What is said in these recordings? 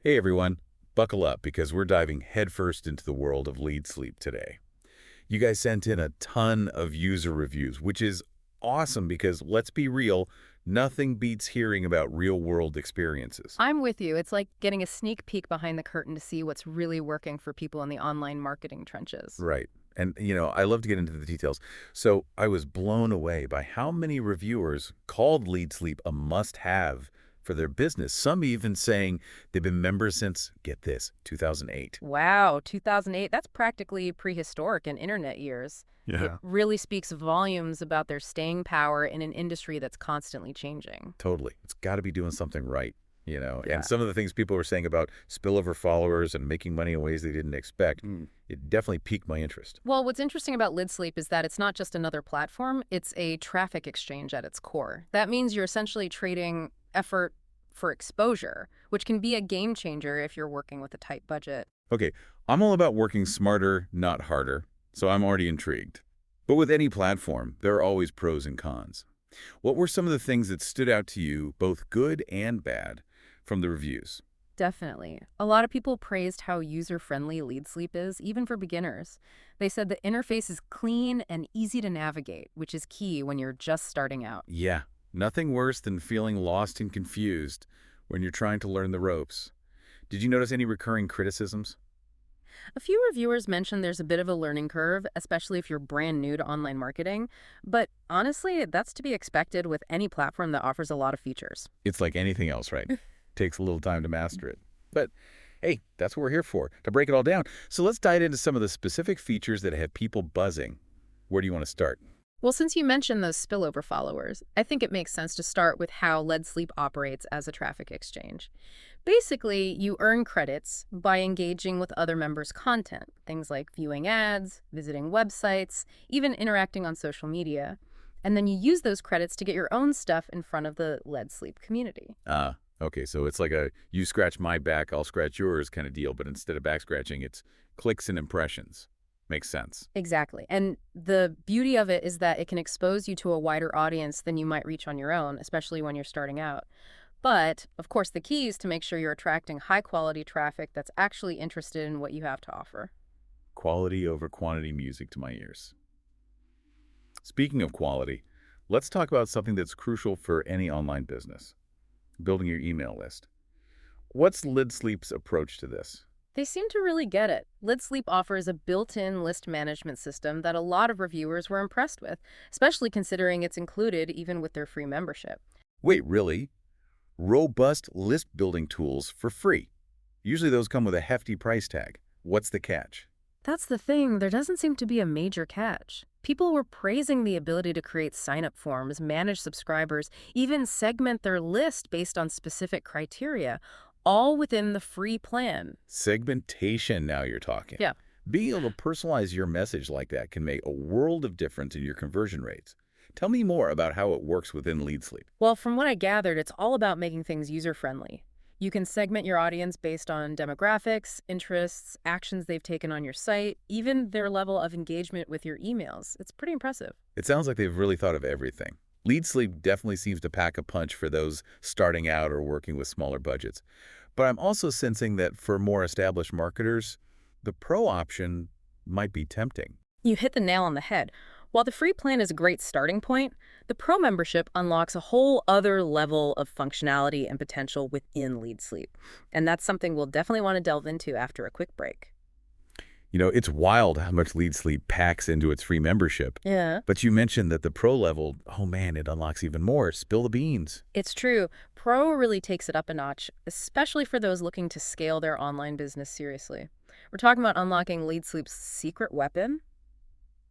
Hey everyone, buckle up because we're diving headfirst into the world of LeadsLeap today. You guys sent in a ton of user reviews, which is awesome because let's be real, nothing beats hearing about real-world experiences. I'm with you. It's like getting a sneak peek behind the curtain to see what's really working for people in the online marketing trenches. Right. And, I love to get into the details. So I was blown away by how many reviewers called LeadsLeap a must-have for their business. Some even saying they've been members since, get this, 2008. Wow, 2008, that's practically prehistoric in internet years. It Yeah. really speaks volumes about their staying power in an industry that's constantly changing. Totally. It's got to be doing something right, And Yeah. some of the things people were saying about spillover followers and making money in ways they didn't expect, it definitely piqued my interest. Well, what's interesting about LidSleep is that it's not just another platform, it's a traffic exchange at its core. That means you're essentially trading effort for exposure, which can be a game changer if you're working with a tight budget. Okay, I'm all about working smarter, not harder, so I'm already intrigued. But with any platform, there are always pros and cons. What were some of the things that stood out to you, both good and bad, from the reviews? Definitely. A lot of people praised how user-friendly LeadSleep is, even for beginners. They said the interface is clean and easy to navigate, which is key when you're just starting out. Yeah, nothing worse than feeling lost and confused when you're trying to learn the ropes. Did you notice any recurring criticisms? A few reviewers mentioned there's a bit of a learning curve, especially if you're brand new to online marketing. But honestly, that's to be expected with any platform that offers a lot of features. It's like anything else, right? Takes a little time to master it. But hey, that's what we're here for, to break it all down. So let's dive into some of the specific features that have people buzzing. Where do you want to start? Well, since you mentioned those spillover followers, I think it makes sense to start with how LeadSleep operates as a traffic exchange. Basically, you earn credits by engaging with other members' content, things like viewing ads, visiting websites, even interacting on social media. And then you use those credits to get your own stuff in front of the LeadSleep community. Okay, so it's like a you scratch my back, I'll scratch yours kind of deal, but instead of back scratching, it's clicks and impressions. Makes sense. Exactly. And the beauty of it is that it can expose you to a wider audience than you might reach on your own, especially when you're starting out. But, of course, the key is to make sure you're attracting high-quality traffic that's actually interested in what you have to offer. Quality over quantity music to my ears. Speaking of quality, let's talk about something that's crucial for any online business, building your email list. What's LidSleep's approach to this? They seem to really get it. LidSleep offers a built-in list management system that a lot of reviewers were impressed with, especially considering it's included even with their free membership. Wait, really? Robust list building tools for free. Usually those come with a hefty price tag. What's the catch? That's the thing, there doesn't seem to be a major catch. People were praising the ability to create sign-up forms, manage subscribers, even segment their list based on specific criteria, all within the free plan. Segmentation, now you're talking. Yeah. Being able to personalize your message like that can make a world of difference in your conversion rates. Tell me more about how it works within LeadSleep. Well, from what I gathered, it's all about making things user-friendly. You can segment your audience based on demographics, interests, actions they've taken on your site, even their level of engagement with your emails. It's pretty impressive. It sounds like they've really thought of everything. LeadSleep definitely seems to pack a punch for those starting out or working with smaller budgets. But I'm also sensing that for more established marketers, the pro option might be tempting. You hit the nail on the head. While the free plan is a great starting point, the pro membership unlocks a whole other level of functionality and potential within LeadSleep. And that's something we'll definitely want to delve into after a quick break. It's wild how much LeadSleep packs into its free membership. Yeah. But you mentioned that the pro level, oh man, it unlocks even more. Spill the beans. It's true. Pro really takes it up a notch, especially for those looking to scale their online business seriously. We're talking about unlocking LeadSleep's secret weapon,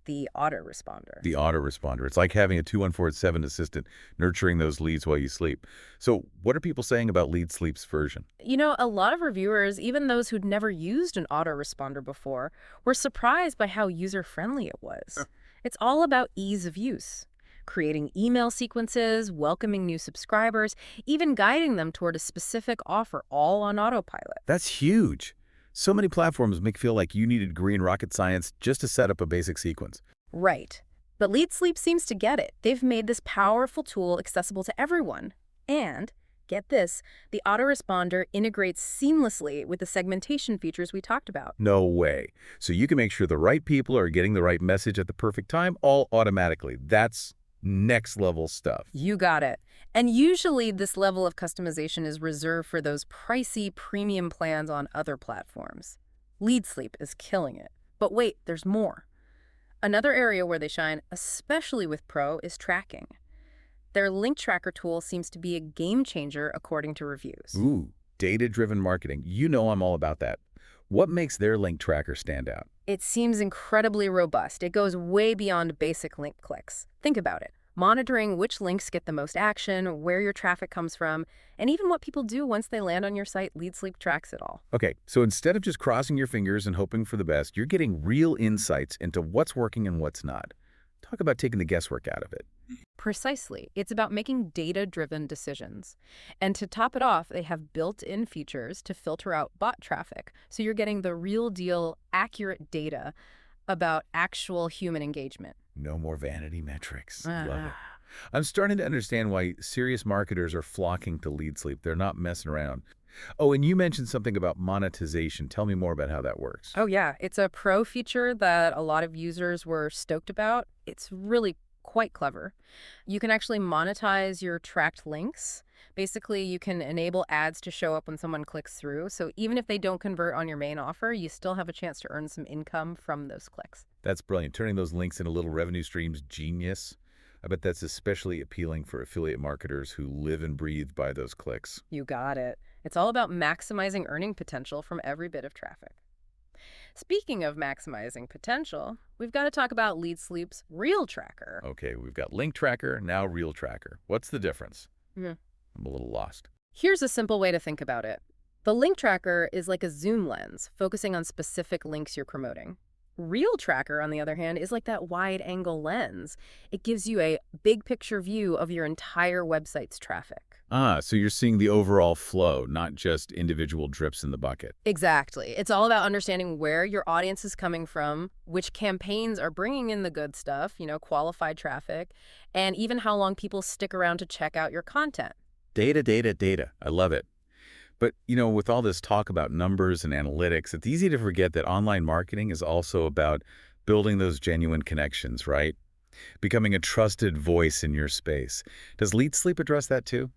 the autoresponder. The autoresponder. It's like having a 2147 assistant nurturing those leads while you sleep. So what are people saying about LeadSleep's version? A lot of reviewers, even those who'd never used an autoresponder before, were surprised by how user-friendly it was. It's all about ease of use. Creating email sequences, welcoming new subscribers, even guiding them toward a specific offer, all on autopilot. That's huge. So many platforms make feel like you needed green rocket science just to set up a basic sequence. Right. But LeadSleep seems to get it. They've made this powerful tool accessible to everyone. And Get this, the autoresponder integrates seamlessly with the segmentation features we talked about. No way. So you can make sure the right people are getting the right message at the perfect time, all automatically. That's next level stuff. You got it. And usually this level of customization is reserved for those pricey premium plans on other platforms. LeadsLeap is killing it. But wait, there's more. Another area where they shine, especially with Pro, is tracking. Their link tracker tool seems to be a game changer according to reviews. Ooh, data-driven marketing. You know I'm all about that. What makes their link tracker stand out? It seems incredibly robust. It goes way beyond basic link clicks. Think about it. Monitoring which links get the most action, where your traffic comes from, and even what people do once they land on your site, LeadsLeap tracks it all. Okay, so instead of just crossing your fingers and hoping for the best, you're getting real insights into what's working and what's not. Talk about taking the guesswork out of it. Precisely. It's about making data-driven decisions. And to top it off, they have built-in features to filter out bot traffic. So you're getting the real deal, accurate data about actual human engagement. No more vanity metrics. Ah. Love it. I'm starting to understand why serious marketers are flocking to LeadsLeap. They're not messing around. Oh, and you mentioned something about monetization. Tell me more about how that works. Oh, yeah. It's a pro feature that a lot of users were stoked about. It's really quite clever. You can actually monetize your tracked links. Basically, you can enable ads to show up when someone clicks through. So even if they don't convert on your main offer, you still have a chance to earn some income from those clicks. That's brilliant. Turning those links into little revenue streams, genius. I bet that's especially appealing for affiliate marketers who live and breathe by those clicks. You got it. It's all about maximizing earning potential from every bit of traffic. Speaking of maximizing potential, we've got to talk about LeadsLeap's Reel Tracker. Okay, we've got link tracker, now reel tracker. What's the difference? Yeah. I'm a little lost. Here's a simple way to think about it. The link tracker is like a zoom lens, focusing on specific links you're promoting. Reel Tracker, on the other hand, is like that wide-angle lens. It gives you a big picture view of your entire website's traffic. Ah, so you're seeing the overall flow, not just individual drips in the bucket. Exactly. It's all about understanding where your audience is coming from, which campaigns are bringing in the good stuff, qualified traffic, and even how long people stick around to check out your content. Data, data, data. I love it. But, with all this talk about numbers and analytics, it's easy to forget that online marketing is also about building those genuine connections, right? Becoming a trusted voice in your space. Does LeadsLeap address that too?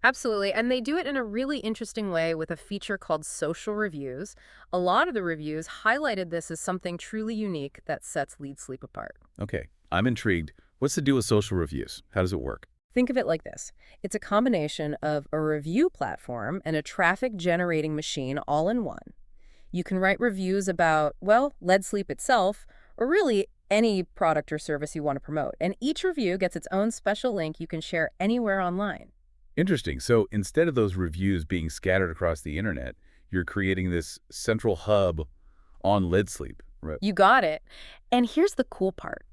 Absolutely, and they do it in a really interesting way with a feature called social reviews. A lot of the reviews highlighted this as something truly unique that sets LeadsLeap apart. Okay, I'm intrigued. What's the deal with social reviews? How does it work? Think of it like this. It's a combination of a review platform and a traffic-generating machine all in one. You can write reviews about, well, LeadsLeap itself, or really any product or service you want to promote. And each review gets its own special link you can share anywhere online. Interesting. So instead of those reviews being scattered across the internet, you're creating this central hub on LeadsLeap. Right? You got it. And here's the cool part.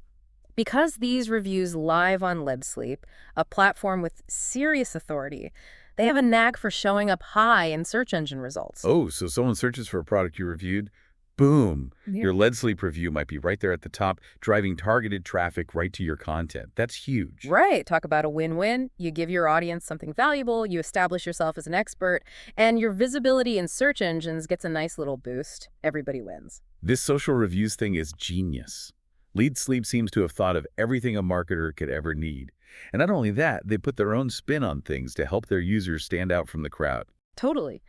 Because these reviews live on LeadsLeap, a platform with serious authority, they have a knack for showing up high in search engine results. Oh, so someone searches for a product you reviewed, boom, Yeah. your LeadsLeap review might be right there at the top, driving targeted traffic right to your content. That's huge. Right. Talk about a win-win. You give your audience something valuable, you establish yourself as an expert, and your visibility in search engines gets a nice little boost. Everybody wins. This social reviews thing is genius. LeadsLeap seems to have thought of everything a marketer could ever need. And not only that, they put their own spin on things to help their users stand out from the crowd. Totally.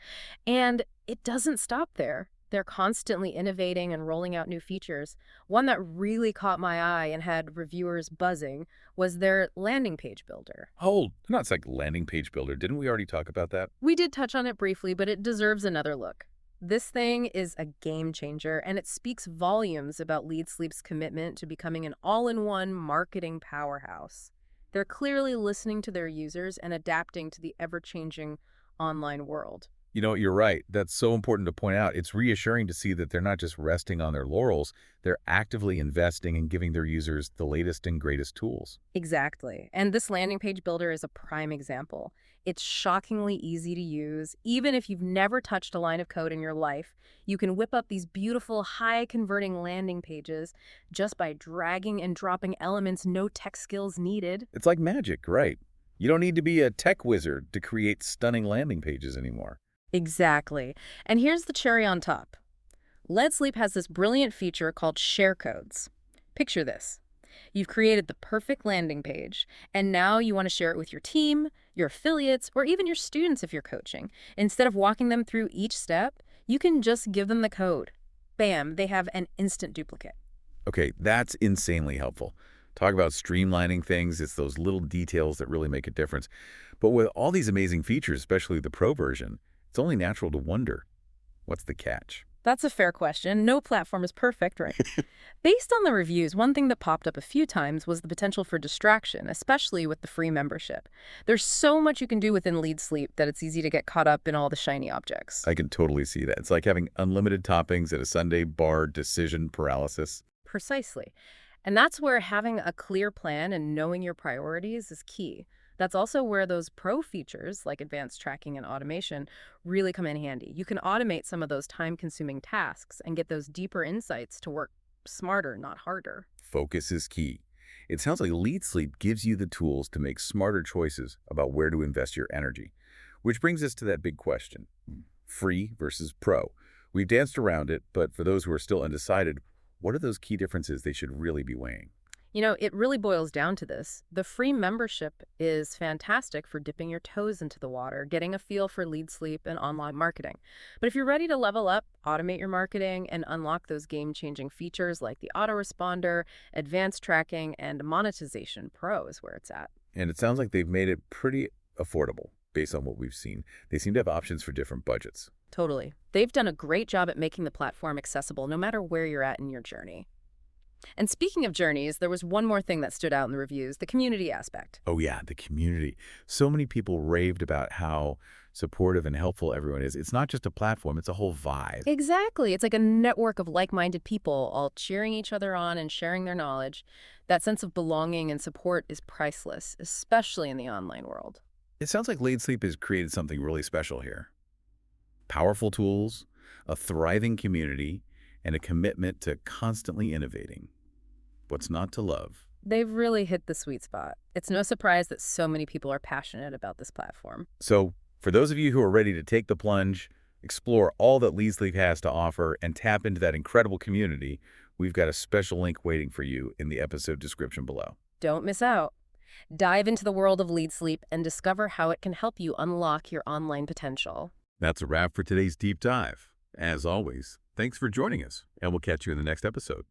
And it doesn't stop there. They're constantly innovating and rolling out new features. One that really caught my eye and had reviewers buzzing was their landing page builder. Hold, no, it's like landing page builder. Didn't we already talk about that? We did touch on it briefly, but it deserves another look. This thing is a game changer, and it speaks volumes about LeadsLeap's commitment to becoming an all-in-one marketing powerhouse. They're clearly listening to their users and adapting to the ever-changing online world. You're right. That's so important to point out. It's reassuring to see that they're not just resting on their laurels. They're actively investing and giving their users the latest and greatest tools. Exactly. And this landing page builder is a prime example. It's shockingly easy to use. Even if you've never touched a line of code in your life, you can whip up these beautiful, high-converting landing pages just by dragging and dropping elements, no tech skills needed. It's like magic, right? You don't need to be a tech wizard to create stunning landing pages anymore. Exactly. And here's the cherry on top. LeadsLeap has this brilliant feature called share codes. Picture this. You've created the perfect landing page, and now you want to share it with your team, your affiliates, or even your students if you're coaching. Instead of walking them through each step, you can just give them the code. Bam, they have an instant duplicate. Okay, that's insanely helpful. Talk about streamlining things. It's those little details that really make a difference. But with all these amazing features, especially the Pro version, it's only natural to wonder, what's the catch? That's a fair question. No platform is perfect, right? Based on the reviews, one thing that popped up a few times was the potential for distraction, especially with the free membership. There's so much you can do within LeadsLeap that it's easy to get caught up in all the shiny objects. I can totally see that. It's like having unlimited toppings at a Sunday bar decision paralysis. Precisely. And that's where having a clear plan and knowing your priorities is key. That's also where those pro features, like advanced tracking and automation, really come in handy. You can automate some of those time-consuming tasks and get those deeper insights to work smarter, not harder. Focus is key. It sounds like LeadsLeap gives you the tools to make smarter choices about where to invest your energy. Which brings us to that big question, free versus pro. We've danced around it, but for those who are still undecided, what are those key differences they should really be weighing? You know, it really boils down to this. The free membership is fantastic for dipping your toes into the water, getting a feel for lead sleep and online marketing. But if you're ready to level up, automate your marketing, and unlock those game-changing features like the autoresponder, advanced tracking, and monetization pro is where it's at. And it sounds like they've made it pretty affordable based on what we've seen. They seem to have options for different budgets. Totally. They've done a great job at making the platform accessible no matter where you're at in your journey. And speaking of journeys, there was one more thing that stood out in the reviews, the community aspect. Oh yeah, the community. So many people raved about how supportive and helpful everyone is. It's not just a platform, it's a whole vibe. Exactly. It's like a network of like-minded people all cheering each other on and sharing their knowledge. That sense of belonging and support is priceless, especially in the online world. It sounds like LeadsLeap has created something really special here. Powerful tools, a thriving community, and a commitment to constantly innovating. What's not to love? They've really hit the sweet spot. It's no surprise that so many people are passionate about this platform. So, for those of you who are ready to take the plunge, explore all that LeadsLeap has to offer, and tap into that incredible community, we've got a special link waiting for you in the episode description below. Don't miss out. Dive into the world of LeadsLeap and discover how it can help you unlock your online potential. That's a wrap for today's deep dive. As always, thanks for joining us, and we'll catch you in the next episode.